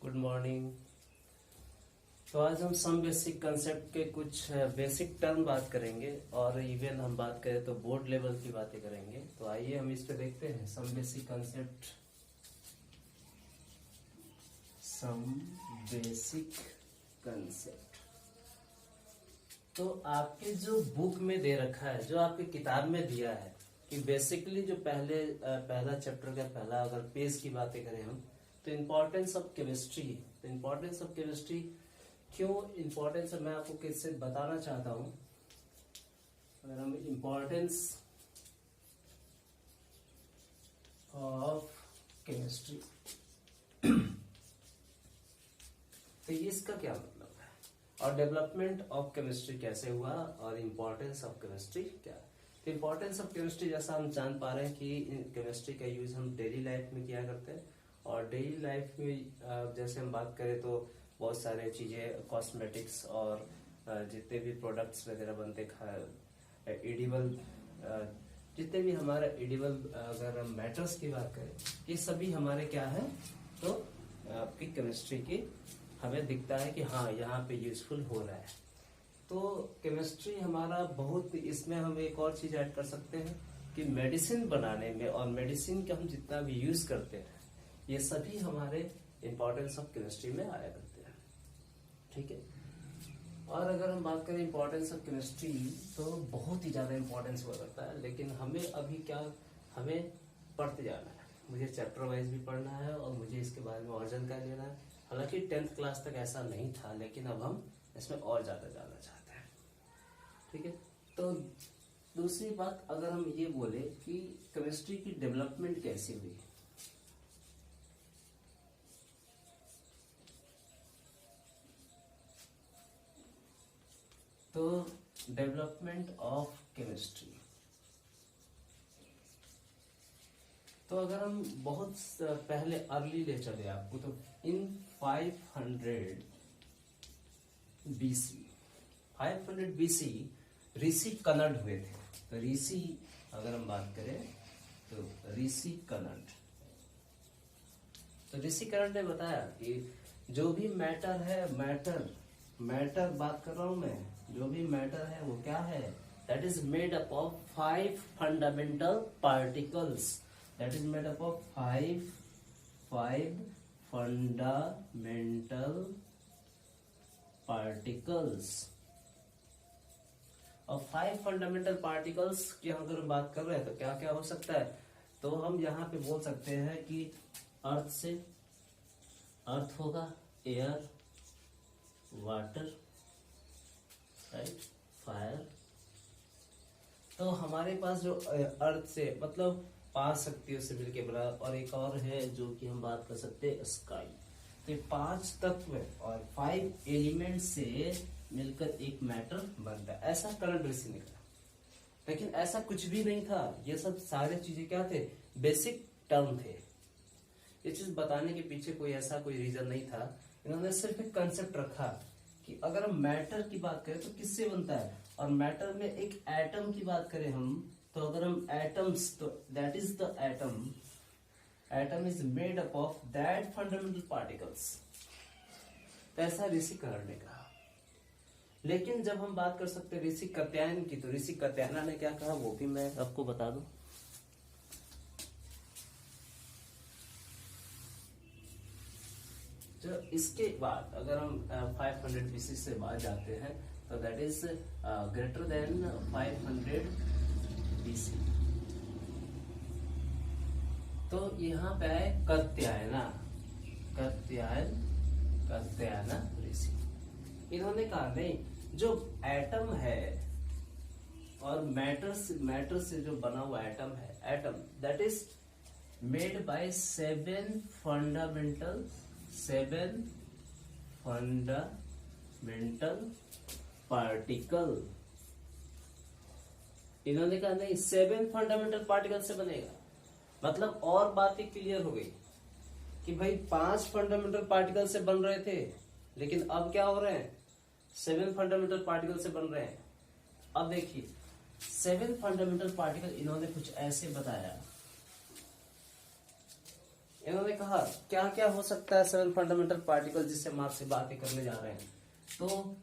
Good morning. तो आज हम सम बेसिक कंसेप्ट के कुछ बेसिक टर्म बात करेंगे और इवन हम बात करें तो बोर्ड लेवल की बातें करेंगे। तो आइए हम इस पे देखते हैं some basic concept. Some basic concept तो आपके जो बुक में दे रखा है, जो आपकी किताब में दिया है कि बेसिकली जो पहला चैप्टर का पहला अगर पेज की बातें करें हम, तो इम्पोर्टेंस ऑफ केमिस्ट्री। तो इम्पोर्टेंस ऑफ केमिस्ट्री क्यों इम्पोर्टेंस है मैं आपको किससे बताना चाहता हूं। अगर हम इम्पोर्टेंस ऑफ केमिस्ट्री तो इसका क्या मतलब है, और डेवलपमेंट ऑफ केमिस्ट्री कैसे हुआ, और इम्पोर्टेंस ऑफ केमिस्ट्री क्या है। तो इम्पोर्टेंस ऑफ केमिस्ट्री जैसा हम जान पा रहे हैं कि केमिस्ट्री का यूज हम डेली लाइफ में किया करते हैं, और डेली लाइफ में जैसे हम बात करें तो बहुत सारे चीजें कॉस्मेटिक्स और जितने भी प्रोडक्ट्स वगैरह बनते एडिबल जितने भी हमारे एडिबल अगर हम मैटर्स की बात करें, ये सभी हमारे क्या है, तो आपकी केमिस्ट्री की हमें दिखता है कि हाँ यहाँ पे यूजफुल हो रहा है। तो केमिस्ट्री हमारा बहुत, इसमें हम एक और चीज ऐड कर सकते हैं कि मेडिसिन बनाने में और मेडिसिन का हम जितना भी यूज करते हैं ये सभी हमारे इंपॉर्टेंस ऑफ केमिस्ट्री में आया करते हैं। ठीक है। और अगर हम बात करें इंपॉर्टेंस ऑफ केमिस्ट्री तो बहुत ही ज्यादा इंपॉर्टेंस हुआ करता है, लेकिन हमें अभी क्या, हमें पढ़ते जाना है, मुझे चैप्टर वाइज भी पढ़ना है और मुझे इसके बारे में और जानकारी लेना है। हालांकि 10th क्लास तक ऐसा नहीं था, लेकिन अब हम इसमें और ज्यादा जानना चाहते हैं। ठीक है। तो दूसरी बात अगर हम ये बोले कि केमिस्ट्री की डेवलपमेंट कैसी हुई, तो डेवलपमेंट ऑफ केमिस्ट्री, तो अगर हम बहुत पहले अर्ली ले चले आपको, तो इन 500 बीसी 500 बीसी ऋषि कनड हुए थे। तो ऋषि अगर हम बात करें तो ऋषि कनड, तो ऋषि कनड ने बताया कि जो भी मैटर है, मैटर बात कर रहा हूं मैं, जो भी मैटर है वो क्या है, that is made up of 5 fundamental particles. That is made up of 5 fundamental particles. और 5 फंडामेंटल पार्टिकल्स की अगर हम बात कर रहे हैं तो क्या क्या हो सकता है, तो हम यहाँ पे बोल सकते हैं कि अर्थ होगा, एयर, वाटर, राइट, फायर। तो हमारे पास जो अर्थ से मतलब 5 शक्तियों से मिलकर बना, और एक और है जो कि हम बात कर सकते हैं स्काई। तो 5 तत्व और 5 एलिमेंट से मिलकर एक मैटर बनता है, ऐसा करंट ऋषि ने कहा। लेकिन ऐसा कुछ भी नहीं था, ये सब सारे चीजें क्या थे, बेसिक टर्म थे। ये चीज बताने के पीछे कोई ऐसा कोई रीजन नहीं था, इन्होंने सिर्फ एक कंसेप्ट रखा कि अगर हम मैटर की बात करें तो किससे बनता है, और मैटर में एक एटम की बात करें हम, तो अगर हम एटम्स, तो that is the atom is made up of that fundamental particles. तो ऐसा ऋषि कनड ने कहा। लेकिन जब हम बात कर सकते हैं ऋषि कात्यायन की, तो ऋषि कात्यायन ने क्या कहा वो भी मैं आपको बता दूं। जो इसके बाद अगर हम 500 बीसी से बाद जाते हैं तो that is greater than 500 BC. तो यहाँ पे आए कात्यायन ऋषि। इन्होंने कहा नहीं, जो एटम है और मैटर से जो बना हुआ एटम है, atom that is made by 7 fundamental particle. इन्होंने कहा नहीं, 7 फंडामेंटल पार्टिकल से बनेगा। मतलब और बातें क्लियर हो गई कि भाई 5 फंडामेंटल पार्टिकल से बन रहे थे, लेकिन अब क्या हो रहे हैं, 7 फंडामेंटल पार्टिकल से बन रहे हैं। अब देखिए 7 फंडामेंटल पार्टिकल इन्होंने कुछ ऐसे बताया, इन्होंने कहा क्या क्या हो सकता है 7 फंडामेंटल पार्टिकल जिससे हम आपसे बातें करने जा रहे हैं। तो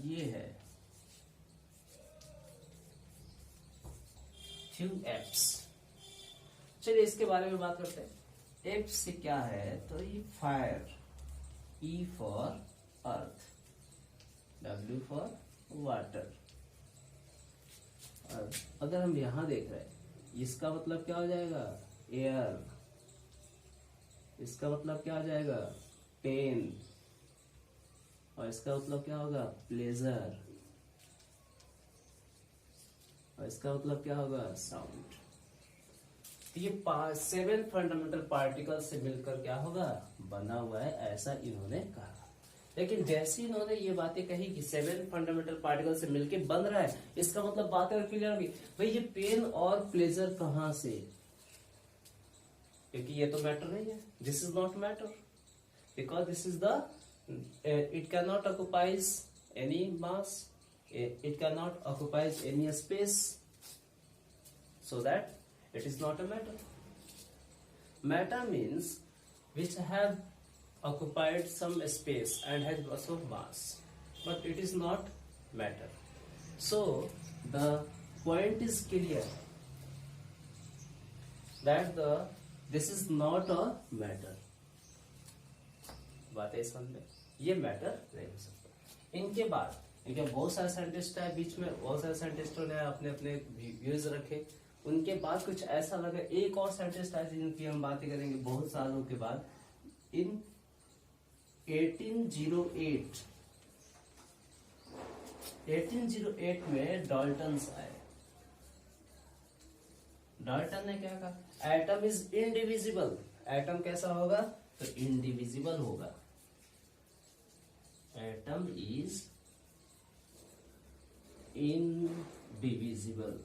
ये है फ्यू एप्स। चलिए इसके बारे में बात करते हैं। एप से क्या है, तो ये fire, E for earth, W for water. और अगर हम यहां देख रहे हैं, इसका मतलब क्या हो जाएगा, एयर। इसका मतलब क्या हो जाएगा, पेन। और इसका मतलब क्या होगा, प्लेजर। और इसका मतलब क्या होगा, साउंड। तो ये 7 फंडामेंटल पार्टिकल से मिलकर क्या होगा, बना हुआ है, ऐसा इन्होंने कहा। लेकिन जैसे इन्होंने ये बातें कही कि 7 फंडामेंटल पार्टिकल से मिलके बन रहा है, इसका मतलब बात है क्लियर होगी। भाई ये पेन और प्लेजर कहां से, क्योंकि ये तो मैटर नहीं है, this is not matter, because this is the it can not occupies any mass, it cannot occupies any space, so that it is not a matter. Matter means which have occupied some space and has lots of mass, but it is not matter. So the point is clear that this is not a matter. बात है समझ में, ये matter नहीं हो सकता। इनके बाद इनके बहुत सारे साइंटिस्ट है बीच में, बहुत सारे साइंटिस्टों ने अपने अपने व्यूज रखे। उनके बाद कुछ ऐसा लगा, एक और साइंटिस्ट आए जिनकी हम बातें करेंगे बहुत सालों के बाद। इन 1808 में डाल्टन्स आए। डाल्टन ने क्या कहा, एटम इज इनडिविजिबल। एटम कैसा होगा, तो इनडिविजिबल होगा। एटम इज इनडिविजिबल,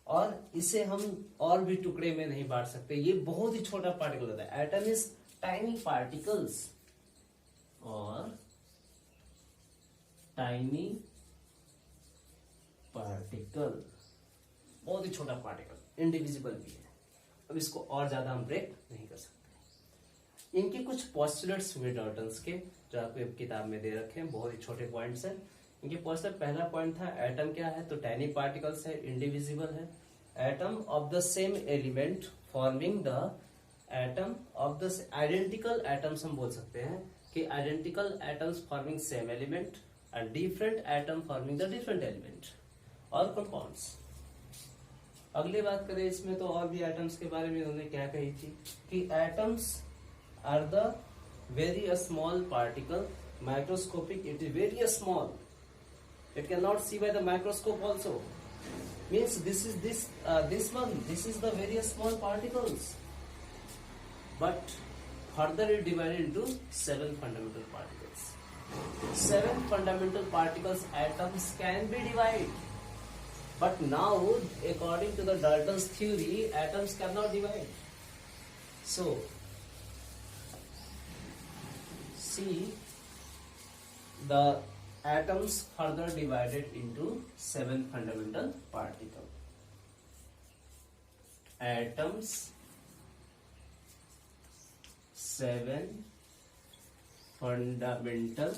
और इसे हम और भी टुकड़े में नहीं बांट सकते। ये बहुत ही छोटा पार्टिकल होता है। एटम इज टाइनी पार्टिकल्स, और टाइनी पार्टिकल बहुत ही छोटा पार्टिकल, इनडिविजिबल भी है। अब इसको और ज्यादा हम ब्रेक नहीं कर सकते। इनके कुछ पोस्टुलेट्स हुए डाल्टन्स के, जो आपको किताब में दे रखे हैं, बहुत ही छोटे पॉइंट्स हैं। इनके पोस्टुलेट पहला पॉइंट था, एटम क्या है, तो टाइनी पार्टिकल्स है, इनडिविजिबल है। Atom of the same element forming the atom of the identical atoms, हम बोल सकते हैं कि identical atoms forming same element and different atom forming the different element और कंपाउंड्स। अगली बात करें इसमें, तो और भी एटम्स के बारे में उन्होंने क्या कही थी कि atoms are the very small particle, microscopic, it is very small, it cannot see by the microscope also, means this is this is the very small particles, but further it divided into 7 fundamental particles. 7 fundamental particles, atoms can be divided, but now according to the Dalton's theory, atoms cannot divide. So see, the atoms further divided into 7 fundamental particles. Atoms 7 fundamental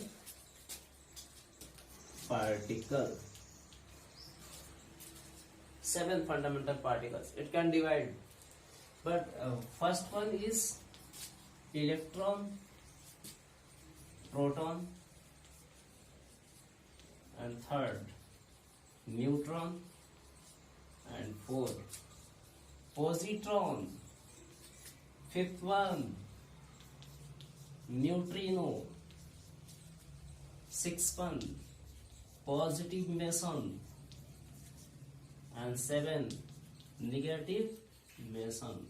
particles. 7 fundamental particles. It can divide, but first one is electron, proton, and third neutron, and 4 positron, 5th one neutrino, 6th one positive meson, and 7 negative meson.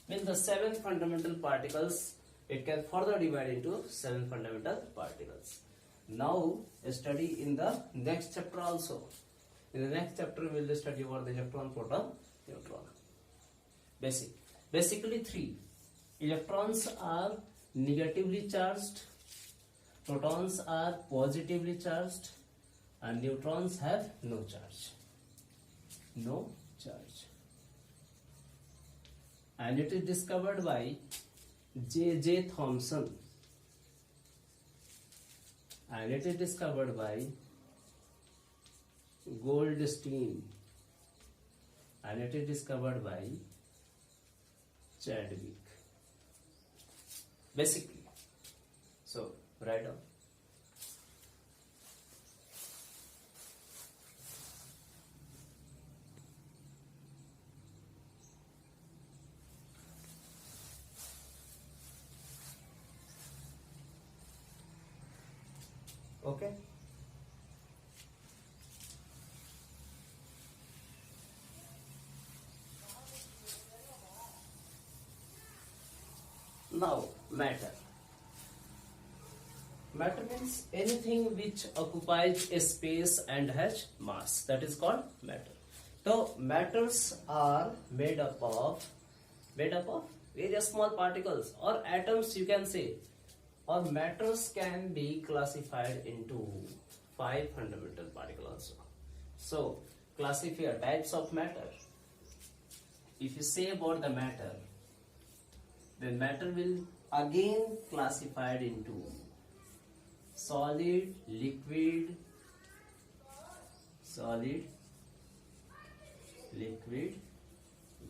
Means the 7 fundamental particles, it can further divide into 7 fundamental particles. Now study in the next chapter also. In the next chapter we will study about the electron, proton, neutron. Basically 3. Electrons are negatively charged, protons are positively charged, and neutrons have no charge. No charge. and it is discovered by J.J. Thomson, and it is discovered by Goldstein, and it is discovered by Chadwick. Basically, so write down. Okay. Now, matter. Matter means anything which occupies a space and has mass. That is called matter. So, matters are made up of various small particles or atoms, you can say. Or matters can be classified into 5 fundamental particles also. So, classify types of matter. If you say about the matter, then matter will again classified into solid, liquid,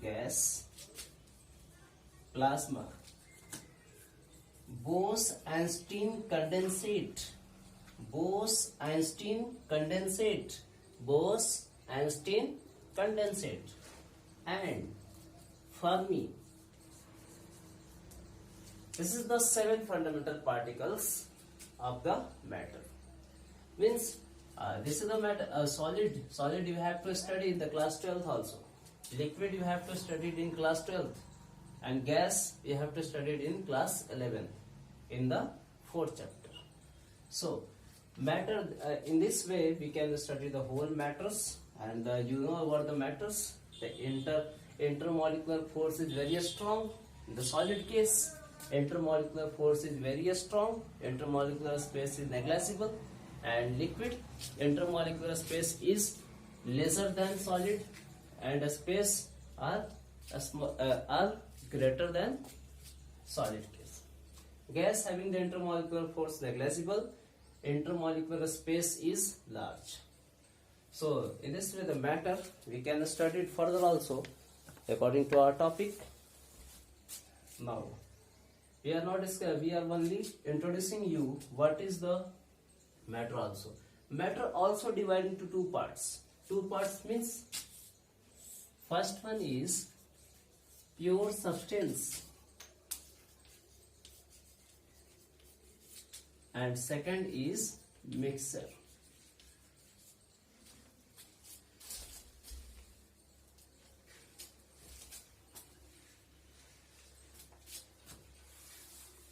gas, plasma, Bose-Einstein condensate, and Fermi. This is the 7 fundamental particles of the matter. Means this is the matter. Solid you have to study in the class 12th also. Liquid you have to study it in class 12th, and gas you have to study it in class 11 in the 4th chapter. So matter, in this way we can study the whole matters, and you know about the matters. The intermolecular force is very strong. In the solid case, intermolecular force is very strong, intermolecular space is negligible, and liquid intermolecular space is lesser than solid, and a space are greater than solid case. Gas having the intermolecular force negligible, intermolecular space is large. So in this way the matter we can study it further also according to our topic. Now we are only introducing you what is the matter also. Matter also divided into 2 parts. 2 parts means first one is pure substance and second is mixture.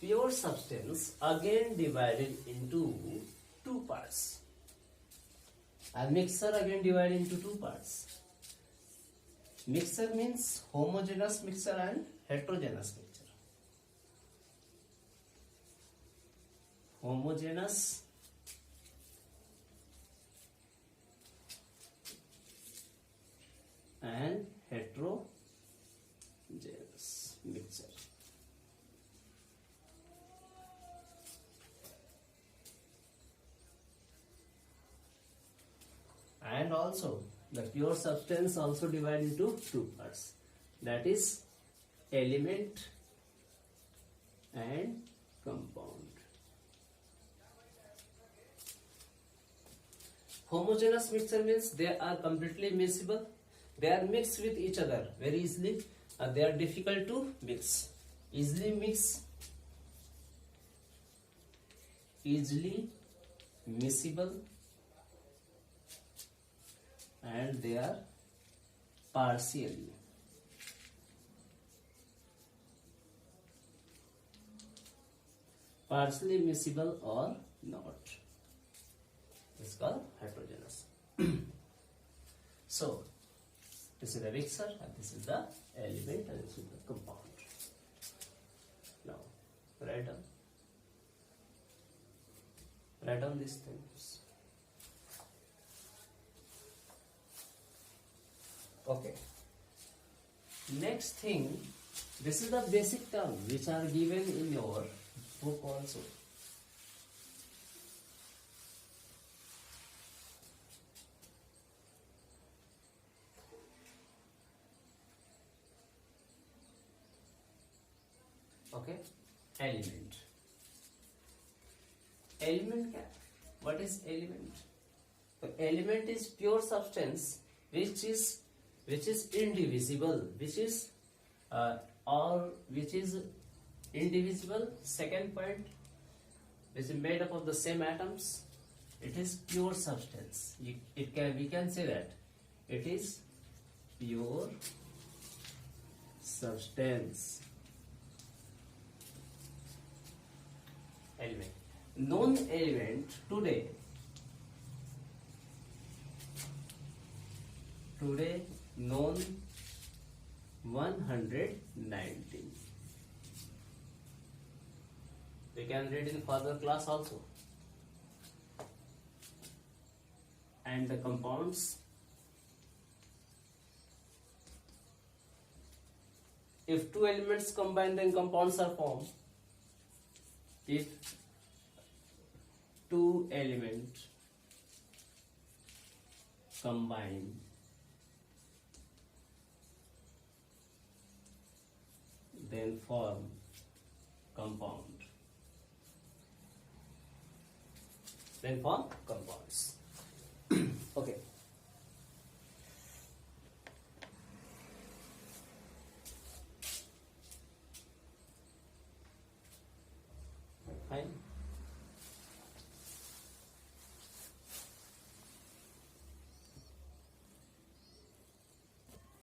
Pure substance again divided into 2 parts, and mixture again divided into 2 parts. Mixture means homogeneous mixture and heterogeneous mixture. Homogeneous and heterogeneous mixture. And also the pure substance also divided into 2 parts, that is element and compound. Homogeneous mixture means they are completely miscible, they are mixed with each other very easily, and they are difficult to mix. Easily miscible, and they are partially miscible or not. This is called heterogeneous. So this is the mixture, and this is the element, and this is the compound. Now write down these things. Okay. Next thing This is the basic term which are given in your book also. Okay, element. Element क्या? What is element? So element is pure substance which is indivisible, which is indivisible. Second point, which is made up of the same atoms. It is pure substance. We can say that it is pure substance. Element. Known element today known 119. We can read in further class also. And the compounds, if two elements combine, then compounds are formed. If two elements combine, then form compound. Then form compounds. Okay.